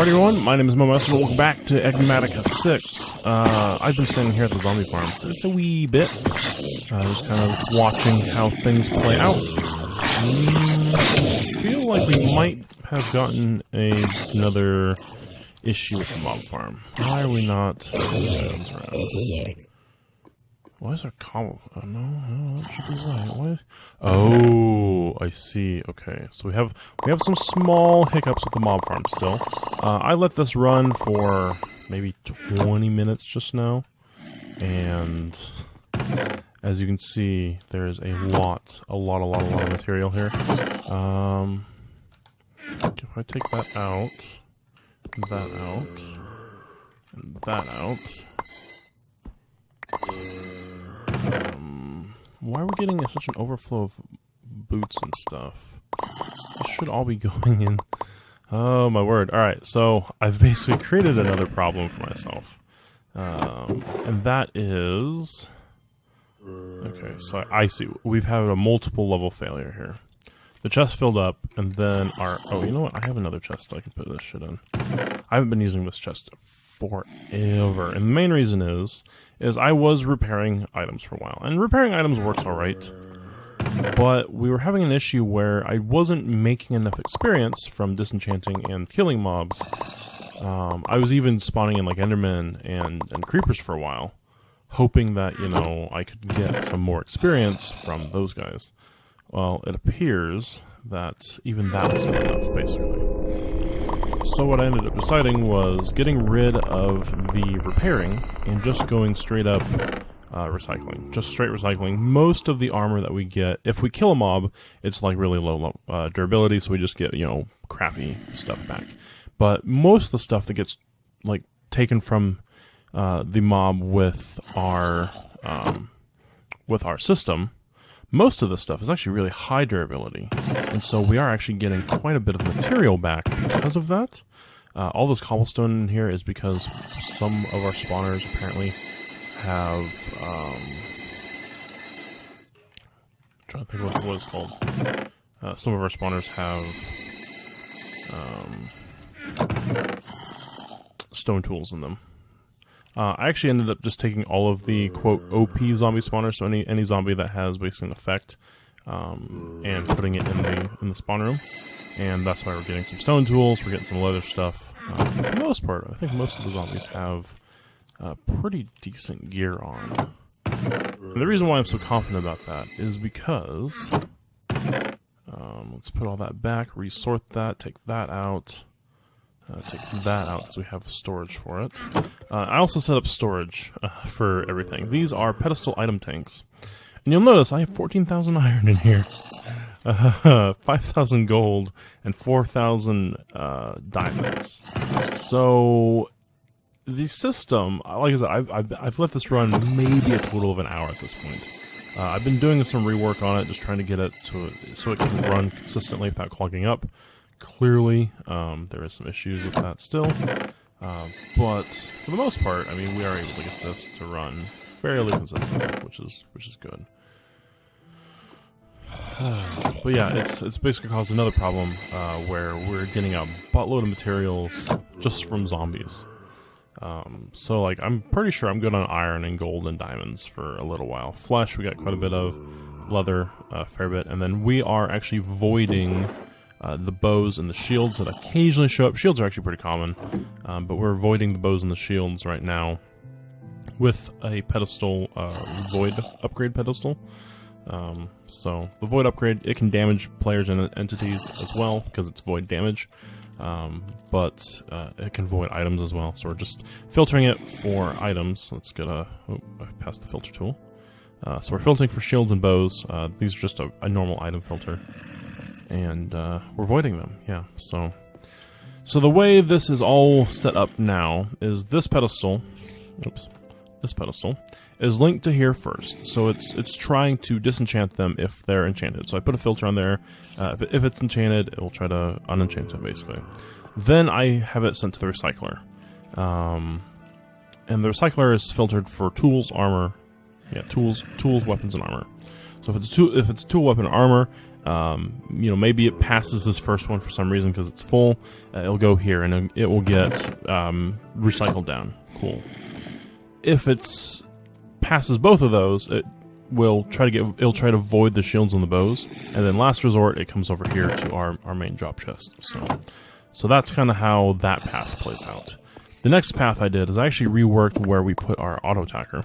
Alright everyone, my name is Mowmaster, welcome back to Enigmatica 6. I've been standing here at the zombie farm just a wee bit, just kind of watching how things play out. I feel like we might have gotten another issue with the mob farm. Why are we not... Why is there cobble? Oh, no, that should be right. What? Oh, I see. Okay, so we have some small hiccups with the mob farm still. I let this run for maybe 20 minutes just now, and as you can see, there's a lot of material here. If I take that out, that out, and that out. Why are we getting such an overflow of boots and stuff? This should all be going in. Oh my word. Alright, so I've basically created another problem for myself. And that is... Okay, so I see. We've had a multiple level failure here. The chest filled up, and then our... Oh, you know what? I have another chest I can put this shit in. I haven't been using this chest forever. And the main reason is I was repairing items for a while. And repairing items works alright. But we were having an issue where I wasn't making enough experience from disenchanting and killing mobs. I was even spawning in like Endermen and creepers for a while, hoping that, you know, I could get some more experience from those guys. Well, it appears that even that wasn't enough, basically. So what I ended up deciding was getting rid of the repairing and just going straight up recycling. Just straight recycling. Most of the armor that we get, if we kill a mob, it's like really low durability, so we just get, you know, crappy stuff back. But most of the stuff that gets, like, taken from the mob with our system, most of the stuff is actually really high durability, and so we are actually getting quite a bit of material back because of that. All this cobblestone in here is because some of our spawners apparently have... I'm trying to think what it was called. Some of our spawners have stone tools in them. I actually ended up just taking all of the, quote, OP zombie spawners, so any zombie that has basically an effect, and putting it in the spawn room. And that's why we're getting some stone tools, we're getting some leather stuff. For the most part, I think most of the zombies have pretty decent gear on. And the reason why I'm so confident about that is because... let's put all that back, resort that, take that out. Take that out because we have storage for it. I also set up storage for everything. These are pedestal item tanks. And you'll notice I have 14,000 iron in here. 5,000 gold and 4,000 diamonds. So the system, like I said, I've let this run maybe a total of an hour at this point. I've been doing some rework on it, just trying to get it so it can run consistently without clogging up. Clearly, there is some issues with that still, but for the most part, I mean, we are able to get this to run fairly consistently, which is good. But yeah, it's basically caused another problem where we're getting a buttload of materials just from zombies. So like, I'm pretty sure I'm good on iron and gold and diamonds for a little while. Flesh, we got quite a bit of. Leather, a fair bit, and then we are actually voiding the bows and the shields that occasionally show up. Shields are actually pretty common, but we're avoiding the bows and the shields right now with a pedestal, void upgrade pedestal. So the void upgrade, it can damage players and entities as well because it's void damage, but it can void items as well. So we're just filtering it for items. Let's get I passed the filter tool. So we're filtering for shields and bows. These are just a normal item filter. And we're voiding them, yeah. So the way this is all set up now is this pedestal, this pedestal is linked to here first. So it's trying to disenchant them if they're enchanted. So I put a filter on there. If it's enchanted, it will try to unenchant it, basically. Then I have it sent to the recycler, and the recycler is filtered for tools, armor, tools, weapons, and armor. So if it's a tool, weapon, armor, You know, maybe it passes this first one for some reason because it's full. It'll go here and it will get recycled down. Cool. If it's passes both of those, it'll try to void the shields and the bows, and then last resort it comes over here to our main drop chest. So that's kind of how that path plays out. The next path I did is I actually reworked where we put our auto attacker.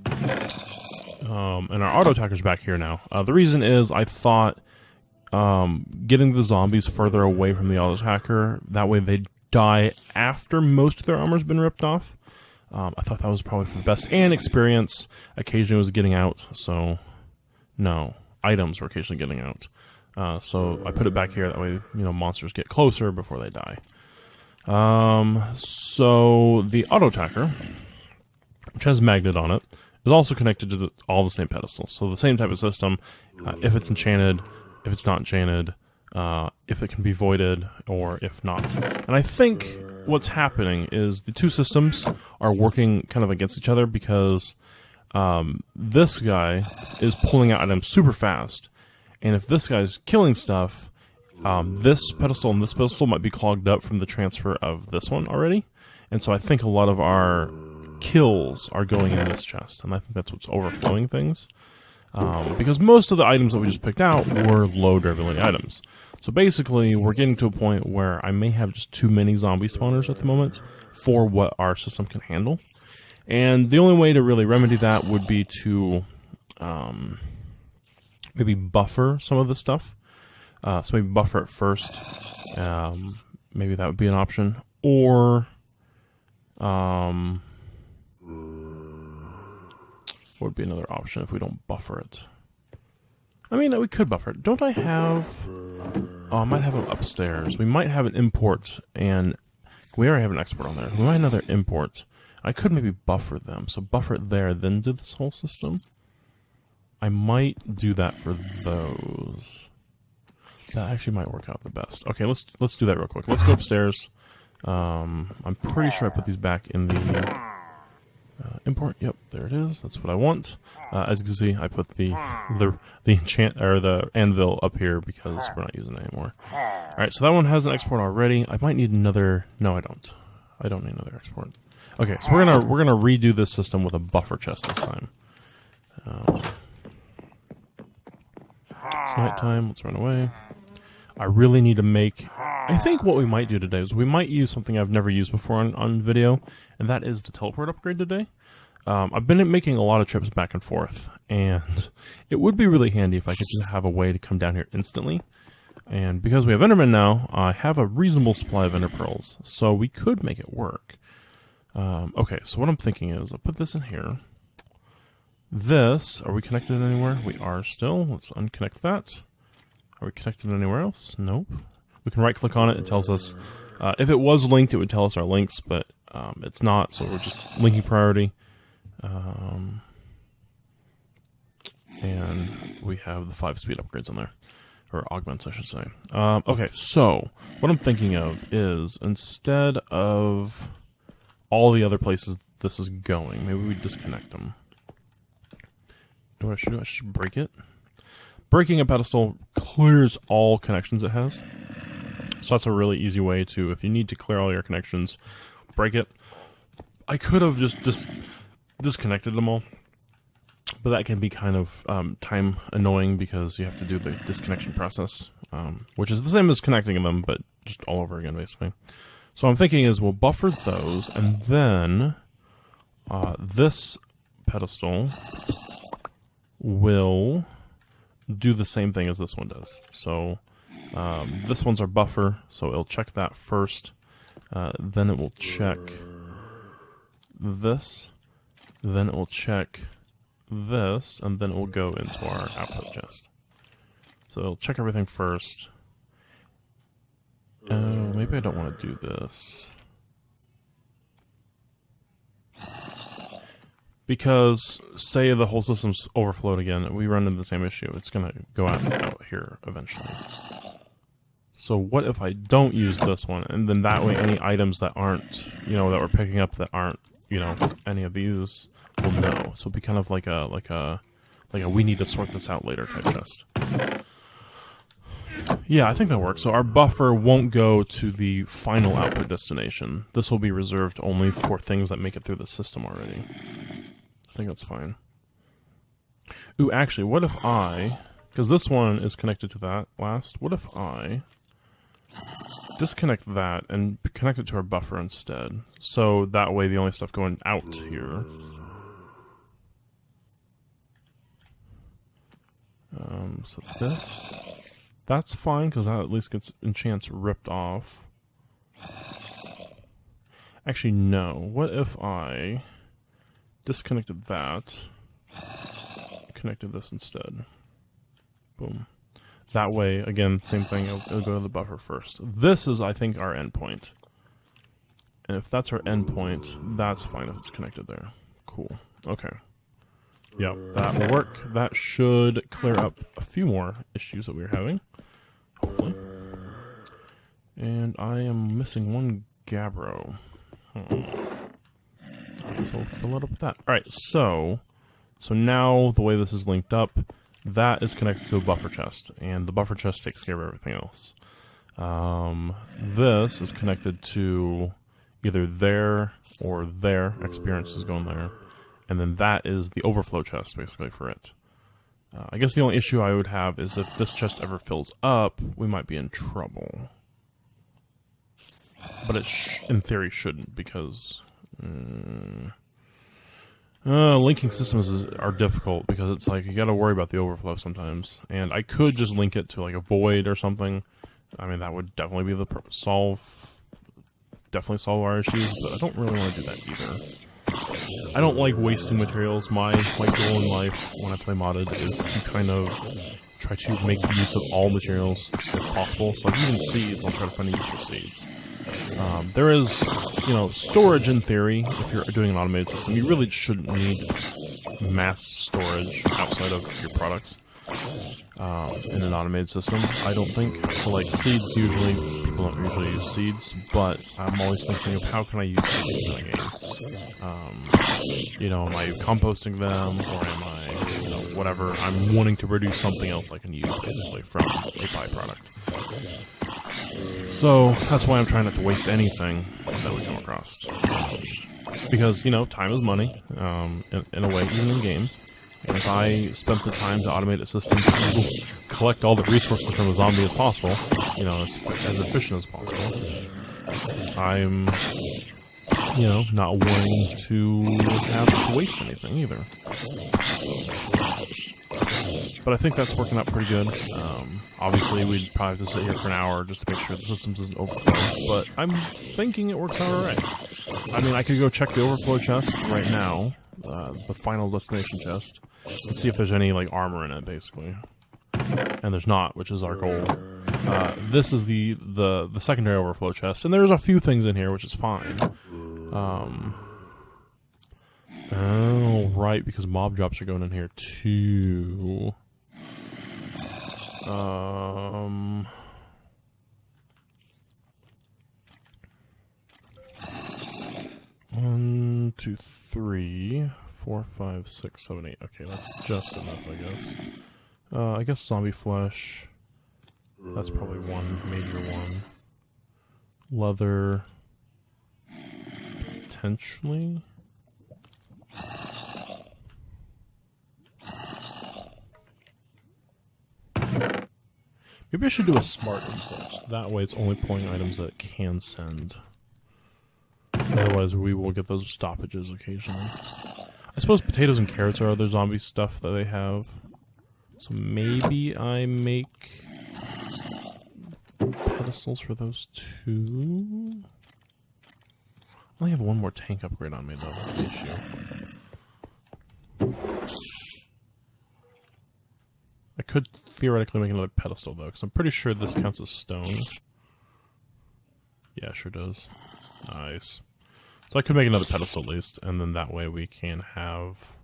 And our auto attacker's back here now. The reason is I thought getting the zombies further away from the auto attacker, that way they die after most of their armor's been ripped off. I thought that was probably for the best. And experience occasionally was getting out, so no, items were occasionally getting out. So I put it back here, that way, you know, monsters get closer before they die. So the auto attacker, which has magnet on it, is also connected to all the same pedestals. So the same type of system, if it's enchanted, if it's not enchanted, if it can be voided, or if not. And I think what's happening is the two systems are working kind of against each other because this guy is pulling out items super fast. And if this guy's killing stuff, this pedestal and this pedestal might be clogged up from the transfer of this one already. And so I think a lot of our kills are going in this chest, and I think that's what's overflowing things. Because most of the items that we just picked out were low durability items. So basically, we're getting to a point where I may have just too many zombie spawners at the moment for what our system can handle. And the only way to really remedy that would be to maybe buffer some of this stuff. So maybe buffer it first. Maybe that would be an option. Or what would be another option if we don't buffer it? I mean, we could buffer it. Don't I have... Oh, I might have them upstairs. We might have an import, and we already have an export on there. We might have another import. I could maybe buffer them. So buffer it there, then do this whole system. I might do that for those. That actually might work out the best. Okay, let's do that real quick. Let's go upstairs. I'm pretty sure I put these back in the import. Yep, there it is. That's what I want. As you can see, I put the enchant or the anvil up here because we're not using it anymore. All right, so that one has an export already. I might need another. No, I don't. I don't need another export. Okay, so we're gonna redo this system with a buffer chest this time. It's nighttime. Let's run away. I really need to make... I think what we might do today is we might use something I've never used before on video, and that is the teleport upgrade today. I've been making a lot of trips back and forth, and it would be really handy if I could just have a way to come down here instantly. And because we have Enderman now, I have a reasonable supply of Ender Pearls, so we could make it work. Okay, so what I'm thinking is I'll put this in here. This, are we connected anywhere? We are still. Let's unconnect that. Are we connected anywhere else? Nope. We can right-click on it. It tells us... if it was linked, it would tell us our links, but it's not, so we're just linking priority. And we have the 5-speed upgrades on there. Or augments, I should say. Okay, so what I'm thinking of is instead of all the other places this is going, maybe we disconnect them. You know what I should do? I should break it. Breaking a pedestal clears all connections it has. So that's a really easy way to, if you need to clear all your connections, break it. I could have just disconnected them all, but that can be kind of time annoying because you have to do the disconnection process, which is the same as connecting them, but just all over again, basically. So I'm thinking is we'll buffer those, and then this pedestal will do the same thing as this one does. So this one's our buffer, so it'll check that first. Then it will check this. Then it will check this, and then it will go into our output chest. So it'll check everything first. Maybe I don't want to do this. Because, say the whole system's overflowed again, we run into the same issue. It's going to go out here eventually. So what if I don't use this one, and then that way any items that aren't, you know, that we're picking up that aren't, you know, any of these will know. So it'll be kind of like a we need to sort this out later type chest. Yeah, I think that works. So our buffer won't go to the final output destination. This will be reserved only for things that make it through the system already. I think that's fine. Ooh, actually, what if I... Because this one is connected to that last. What if I disconnect that and connect it to our buffer instead? So that way the only stuff going out here... so this... That's fine, because that at least gets enchants ripped off. Actually, no. What if I disconnected that, connected this instead? Boom. That way, again, same thing, it'll go to the buffer first. This is, I think, our endpoint. And if that's our endpoint, that's fine if it's connected there. Cool. Okay. Yep, that will work. That should clear up a few more issues that we were having. Hopefully. And I am missing one Gabbro. So we'll fill it up with that. Alright, so now the way this is linked up, that is connected to a buffer chest, and the buffer chest takes care of everything else. This is connected to either there or there. Experience is going there. And then that is the overflow chest, basically, for it. I guess the only issue I would have is if this chest ever fills up, we might be in trouble. But it, in theory, shouldn't, because... linking systems are difficult, because it's like, you gotta worry about the overflow sometimes. And I could just link it to, like, a void or something. I mean, that would definitely be the solve our issues, but I don't really want to do that either. I don't like wasting materials. My goal in life when I play modded is to kind of try to make use of all materials if possible. So like even seeds, I'll try to find a use for seeds. There is, storage in theory. If you're doing an automated system, you really shouldn't need mass storage outside of your products in an automated system, I don't think. So like seeds, usually, people don't usually use seeds, but I'm always thinking of how can I use seeds in a game. Am I composting them, or am I, whatever, I'm wanting to produce something else I can use, basically, from a byproduct. So, that's why I'm trying not to waste anything that we come across. Because, time is money, in a way, even in the game. And if I spent the time to automate a system to collect all the resources from a zombie as possible, as efficient as possible, I'm, not wanting to have to waste anything either. But I think that's working out pretty good. Obviously, we'd probably have to sit here for an hour just to make sure the system doesn't overflow, but I'm thinking it works out alright. I mean, I could go check the overflow chest right now, the final destination chest, and see if there's any, armor in it, basically. And there's not, which is our goal. This is the secondary overflow chest, and there's a few things in here, which is fine. Oh, right, because mob drops are going in here, too. 1, 2, 3, 4, 5, 6, 7, 8. Okay, that's just enough, I guess. I guess zombie flesh. That's probably one major one. Leather. Potentially. Maybe I should do a smart import. That way it's only pulling items that it can send. Otherwise we will get those stoppages occasionally. I suppose potatoes and carrots are other zombie stuff that they have. So maybe I make pedestals for those two? I only have one more tank upgrade on me though, that's the issue. I could theoretically make another pedestal though, because I'm pretty sure this counts as stone. Yeah, it sure does. Nice. So I could make another pedestal at least, and then that way we can have...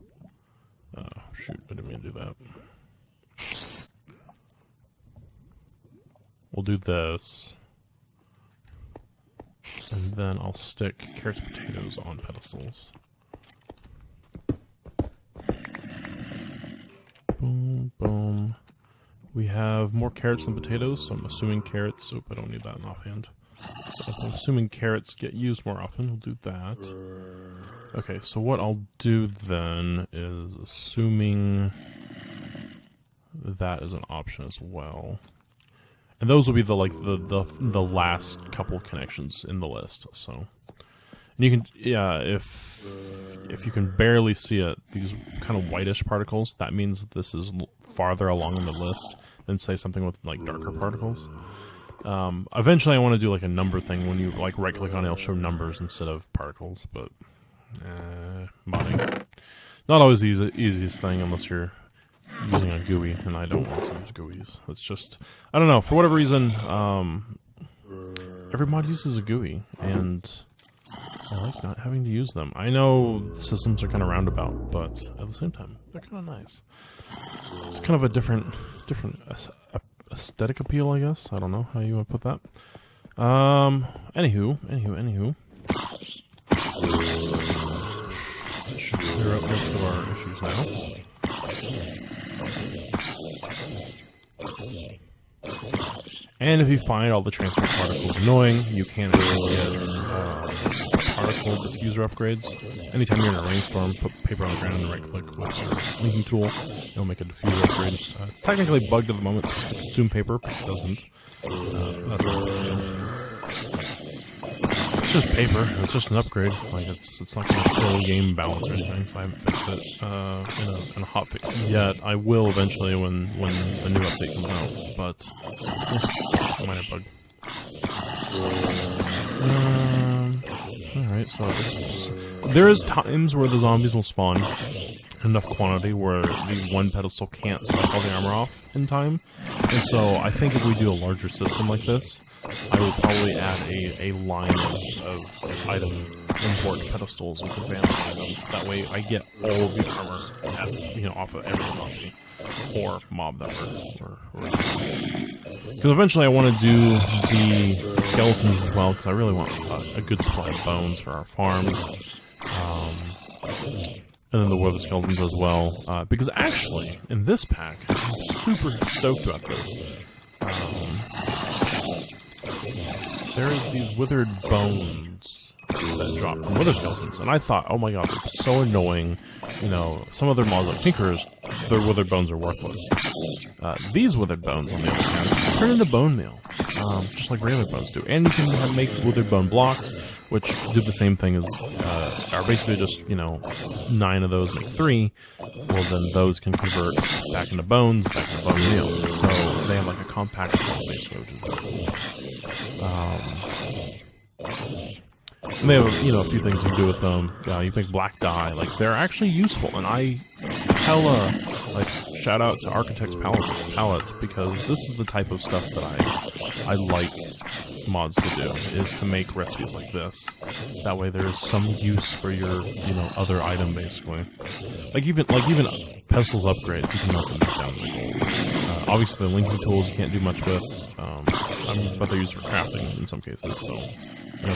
shoot, I didn't mean to do that. We'll do this. And then I'll stick carrots and potatoes on pedestals. Boom, boom. We have more carrots than potatoes, so I'm assuming carrots... Oop, I don't need that in offhand. So I'm assuming carrots get used more often. We'll do that. Okay, so what I'll do then is assuming that is an option as well. And those will be the the last couple connections in the list. So, and you can if you can barely see it, these kind of whitish particles, that means that this is farther along in the list than say something with like darker particles. Eventually, I want to do like a number thing when you like right click on it, it'll show numbers instead of particles. But modding, not always the easiest thing unless you're using a GUI, and I don't want to use GUIs. It's just, I don't know, for whatever reason, every mod uses a GUI, and I like not having to use them. I know the systems are kind of roundabout, but at the same time, they're kind of nice. It's kind of a different aesthetic appeal, I guess. I don't know how you want to put that. Anywho. Should clear up most of our issues now. And if you find all the transfer particles annoying, you can actually get particle diffuser upgrades. Anytime you're in a rainstorm, put paper on the ground and right-click with your linking tool. It'll make a diffuser upgrade. It's technically bugged at the moment. It's supposed to consume paper, but it doesn't. That's it's just paper. It's just an upgrade. Like it's not going to kill game balance or anything. So I haven't fixed it in a hotfix yet. I will eventually when the new update comes out. But yeah, minor bug. Alright, so there is times where the zombies will spawn in enough quantity where the one pedestal can't suck all the armor off in time. And so I think if we do a larger system like this, I will probably add a line of item import pedestals with advanced items. That way I get all of the armor off of every zombie or mob that we're because eventually I want to do the skeletons as well, because I really want a good supply of bones for our farms. And then the wither skeletons as well, because actually, in this pack, I'm super stoked about this. There's these withered bones that drop from wither skeletons, and I thought, oh my god, they're so annoying. You know, some other mods like Tinkerers, their withered bones are worthless. These withered bones, on the other hand, turn into bone meal, just like regular bones do. And you can make withered bone blocks, which do the same thing as, are basically just, 9 of those make 3. Well, then those can convert back into bones, back into bone meal. So they have like a compact block, basically, which is cool. And they have, a few things you can do with them. You make black dye. Like, they're actually useful, and I hella, shout out to Architect's Palette, because this is the type of stuff that I like mods to do, is to make recipes like this. That way there is some use for your, other item, basically. Like even Pedestals upgrades, you can melt them down to the gold. Obviously the linking tools you can't do much with, but they're used for crafting in some cases, so...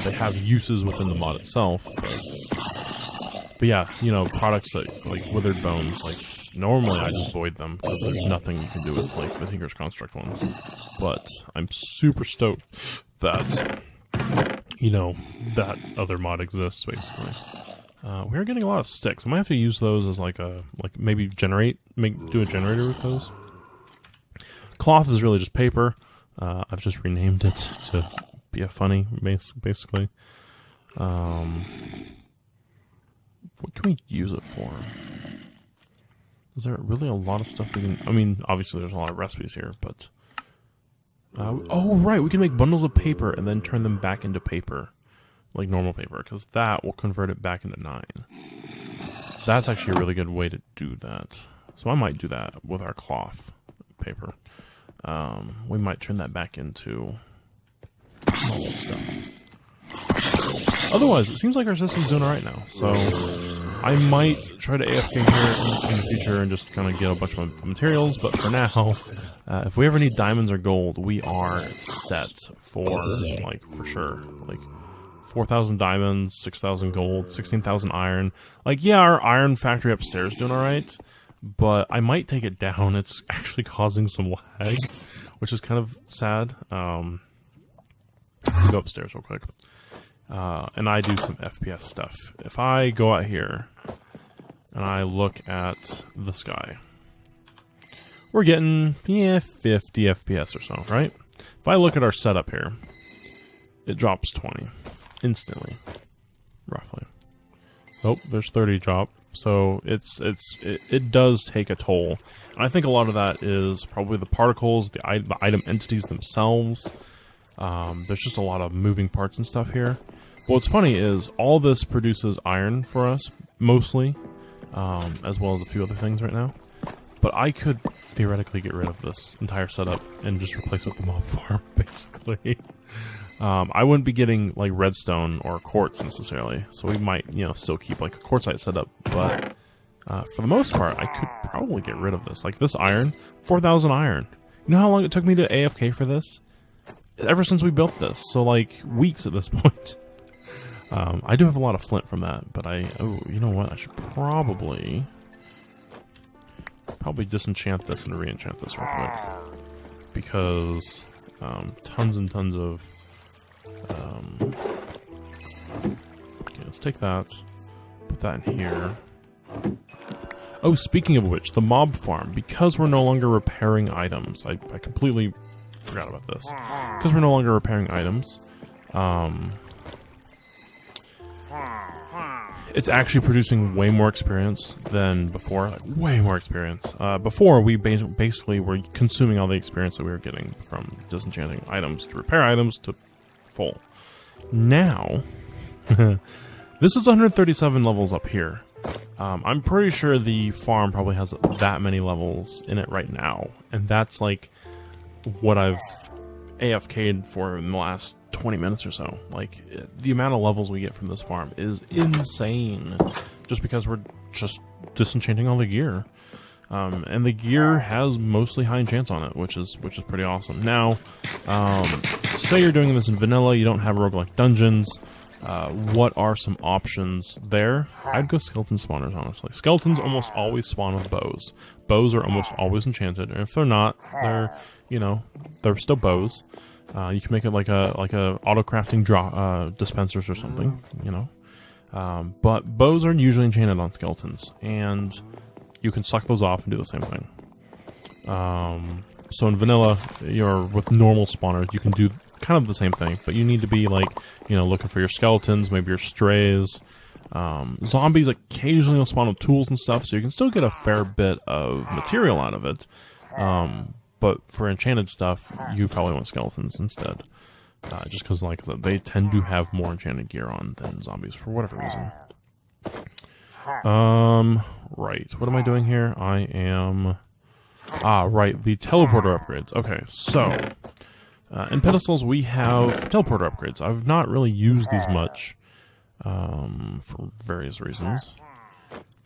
they have uses within the mod itself, but yeah, products like withered bones, normally I just void them, because there's nothing you can do with, the Tinker's Construct ones. But I'm super stoked that, that other mod exists, basically. We're getting a lot of sticks. I might have to use those as, maybe do a generator with those. Cloth is really just paper. I've just renamed it to... be a funny, basically. What can we use it for? Is there really a lot of stuff we can... I mean, obviously there's a lot of recipes here, but... oh, right, we can make bundles of paper and then turn them back into paper. Like normal paper, because that will convert it back into 9. That's actually a really good way to do that. So I might do that with our cloth paper. We might turn that back into... stuff. Otherwise, it seems like our system's doing alright now, so I might try to AFK here in the future and just kind of get a bunch of materials, but for now, if we ever need diamonds or gold, we are set for, for sure. 4,000 diamonds, 6,000 gold, 16,000 iron. Yeah, our iron factory upstairs is doing alright, but I might take it down. It's actually causing some lag, which is kind of sad. Go upstairs real quick. And I do some FPS stuff. If I go out here and I look at the sky, we're getting, 50 FPS or so, right? If I look at our setup here, it drops 20 instantly, roughly. Oh, there's 30 drop. So it does take a toll. And I think a lot of that is probably the particles, the item entities themselves. There's just a lot of moving parts and stuff here. But what's funny is all this produces iron for us, mostly, as well as a few other things right now. But I could theoretically get rid of this entire setup and just replace it with the mob farm, basically. I wouldn't be getting like redstone or quartz necessarily, so we might, still keep like a quartzite setup. But for the most part, I could probably get rid of this. Like this iron, 4,000 iron. You know how long it took me to AFK for this? Ever since we built this, so like weeks at this point. I do have a lot of flint from that, but you know what? I should probably disenchant this and re-enchant this real quick, because tons and tons of. Okay, let's take that, put that in here. Oh, speaking of which, the mob farm, because we're no longer repairing items, I completely forgot about this. Because we're no longer repairing items, it's actually producing way more experience than before, like way more experience. Before, we basically were consuming all the experience that we were getting from disenchanting items to repair items to full. Now, this is 137 levels up here. I'm pretty sure the farm probably has that many levels in it right now, and that's like what I've AFK'd for in the last 20 minutes or so. Like, the amount of levels we get from this farm is insane, just because we're just disenchanting all the gear. And the gear has mostly high enchants on it, which is pretty awesome. Now, say you're doing this in vanilla, you don't have roguelike dungeons. What are some options there? I'd go skeleton spawners, honestly. Skeletons almost always spawn with bows. Bows are almost always enchanted, and if they're not, they're they're still bows. You can make it like a auto crafting dispensers or something, But bows are usually enchanted on skeletons, and you can suck those off and do the same thing. So in vanilla, with normal spawners, you can do kind of the same thing, but you need to be like, looking for your skeletons, maybe your strays. Zombies occasionally will spawn with tools and stuff, so you can still get a fair bit of material out of it. But for enchanted stuff, you probably want skeletons instead. Just because, like I said, they tend to have more enchanted gear on than zombies for whatever reason. Right. What am I doing here? I am... right. The teleporter upgrades. Okay, so... in Pedestals, we have teleporter upgrades. I've not really used these much, for various reasons.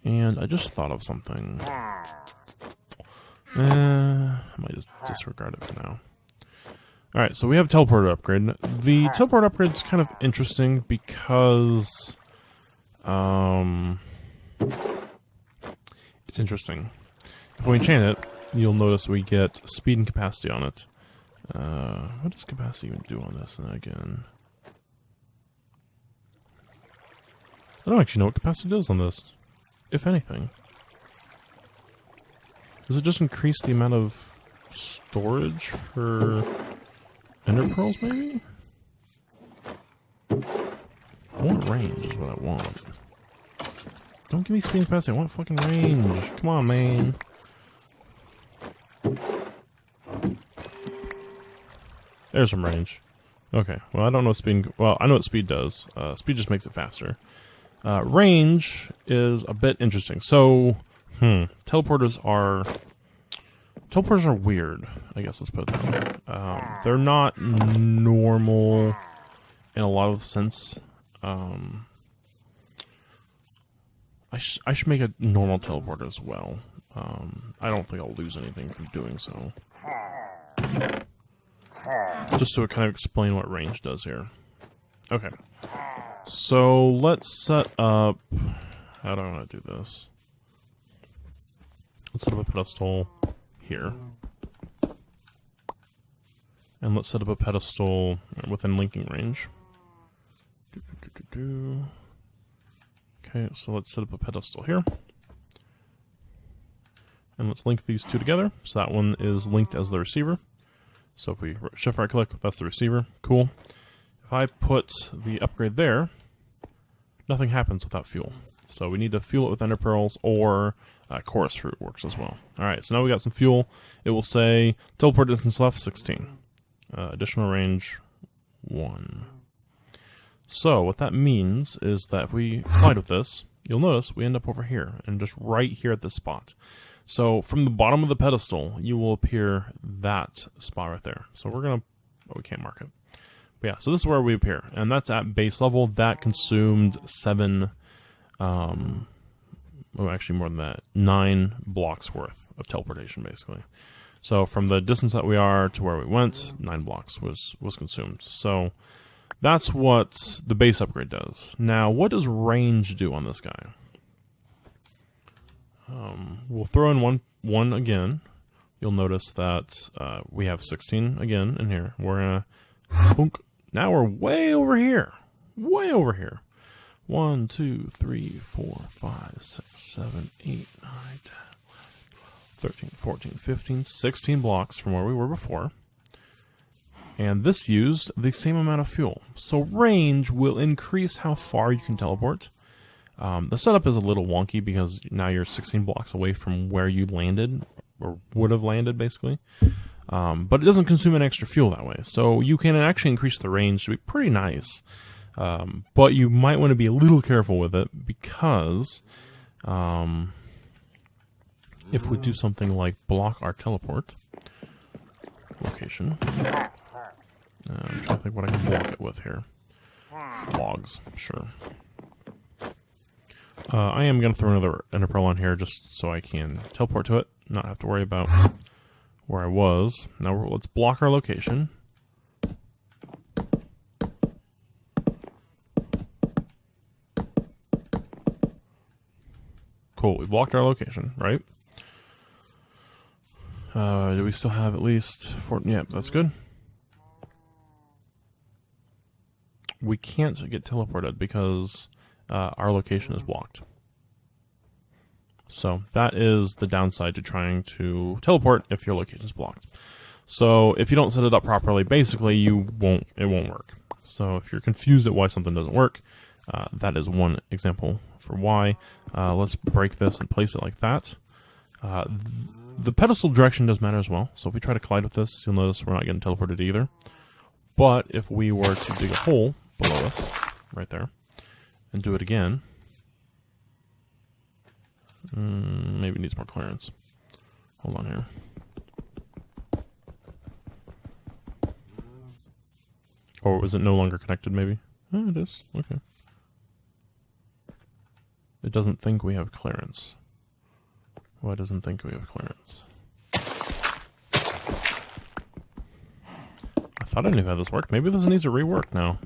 And I just thought of something. I might just disregard it for now. Alright, so we have teleporter upgrade. The teleport upgrade is kind of interesting because... it's interesting. If we enchant it, you'll notice we get speed and capacity on it. What does capacity even do on this again? I don't actually know what capacity does on this, if anything. Does it just increase the amount of storage for ender pearls, maybe? I want range is what I want. Don't give me speed and capacity, I want fucking range. Come on, man. There's some range. Okay, well I don't know what speed... Well, I know what speed does. Speed just makes it faster. Range is a bit interesting. So, teleporters are weird, I guess, let's put it that way. They're not normal in a lot of sense. I should make a normal teleporter as well. I don't think I'll lose anything from doing so. Just to kind of explain what range does here. Okay. So let's set up... How do I want to do this? let's set up a pedestal here. And let's set up a pedestal within linking range. Okay, so let's set up a pedestal here. And let's link these two together. So that one is linked as the receiver. So if we shift right click, that's the receiver. Cool. If I put the upgrade there, nothing happens without fuel. So we need to fuel it with ender pearls, or chorus fruit works as well. Alright, so now we got some fuel. It will say teleport distance left 16. Additional range 1. So what that means is that if we collide with this, you'll notice we end up over here, and just right here at this spot. So from the bottom of the pedestal, you will appear that spot right there. So we're gonna, oh, we can't mark it. But yeah, so this is where we appear, and that's at base level. That consumed 7, well, actually more than that, 9 blocks worth of teleportation, basically. So from the distance that we are to where we went, 9 blocks was consumed. So that's what the base upgrade does. Now, what does range do on this guy? We'll throw in one again. You'll notice that we have 16 again in here. We're gonna, boonk. Now we're way over here. Way over here. 1, 2, 3, 4, 5, 6, 7, 8, 9, 10, 13, 14, 15, 16 blocks from where we were before. And this used the same amount of fuel. So range will increase how far you can teleport. The setup is a little wonky because now you're 16 blocks away from where you landed, or would have landed, basically. But it doesn't consume an extra fuel that way. So you can actually increase the range to be pretty nice. But you might want to be a little careful with it because if we do something like block our teleport location, I'm trying to think what I can block it with here. Logs, sure. I am going to throw another ender pearl on here just so I can teleport to it, not have to worry about where I was. Now let's block our location. Cool, we blocked our location, right? Do we still have at least 4? Yeah, that's good. We can't get teleported because our location is blocked. So that is the downside to trying to teleport if your location is blocked. So if you don't set it up properly, basically it won't work. So if you're confused at why something doesn't work, that is one example for why. Let's break this and place it like that. The pedestal direction does matter as well. So if we try to collide with this, you'll notice we're not getting teleported either. But if we were to dig a hole below us, right there, and do it again, maybe it needs more clearance. Hold on here. Or was it no longer connected, maybe? Oh, it is. Okay. It doesn't think we have clearance. Why doesn't think we have clearance? I thought I knew how this worked. Maybe this needs a rework now.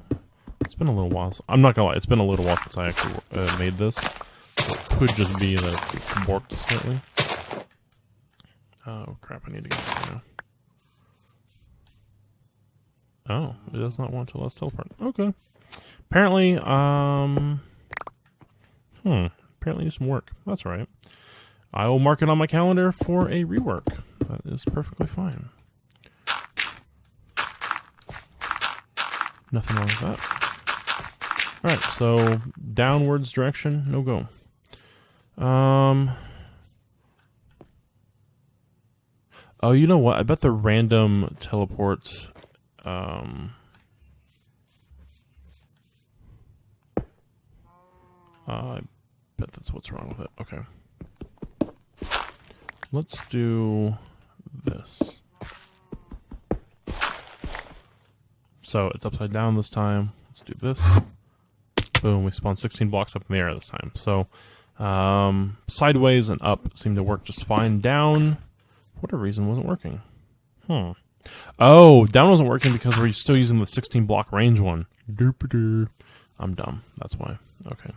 It's been a little while. I'm not gonna lie, it's been a little while since I actually made this. So it could just be that it's warped slightly. Oh crap, I need to get there now. Oh, it does not want to let us teleport. Okay. Apparently, apparently needs some work. That's all right. I will mark it on my calendar for a rework. That is perfectly fine. Nothing wrong with that. Alright, so downwards direction, no go. Oh, you know what? I bet the random teleports. I bet that's what's wrong with it. Okay. Let's do this. So it's upside down this time. Let's do this. Boom, we spawn 16 blocks up in the air this time. So sideways and up seem to work just fine. Down, for whatever reason, wasn't working. Oh, down wasn't working because we're still using the 16 block range one. I'm dumb. That's why. Okay.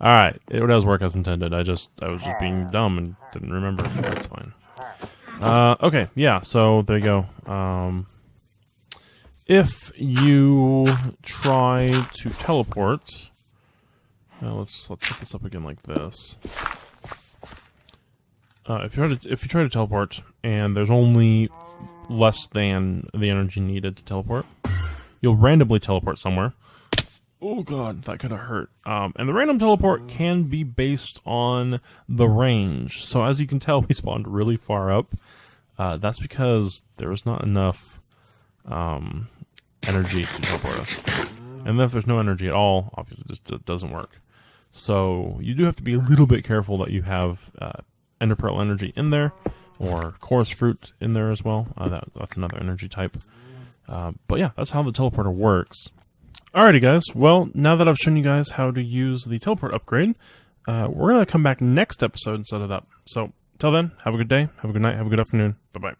Alright, it does work as intended. I was just being dumb and didn't remember. That's fine. Okay, yeah, so there you go. If you try to teleport... let's set this up again like this. If you try to teleport, and there's only less than the energy needed to teleport, you'll randomly teleport somewhere. Oh god, that could have hurt. And the random teleport can be based on the range. So as you can tell, we spawned really far up. That's because there was not enough energy to teleport us. And then if there's no energy at all, obviously it just doesn't work. So you do have to be a little bit careful that you have Ender Pearl energy in there, or Chorus Fruit in there as well. That's another energy type. But yeah, that's how the teleporter works. Alrighty guys, well, now that I've shown you guys how to use the teleport upgrade, we're going to come back next episode and set it up. So, till then, have a good day, have a good night, have a good afternoon. Bye-bye.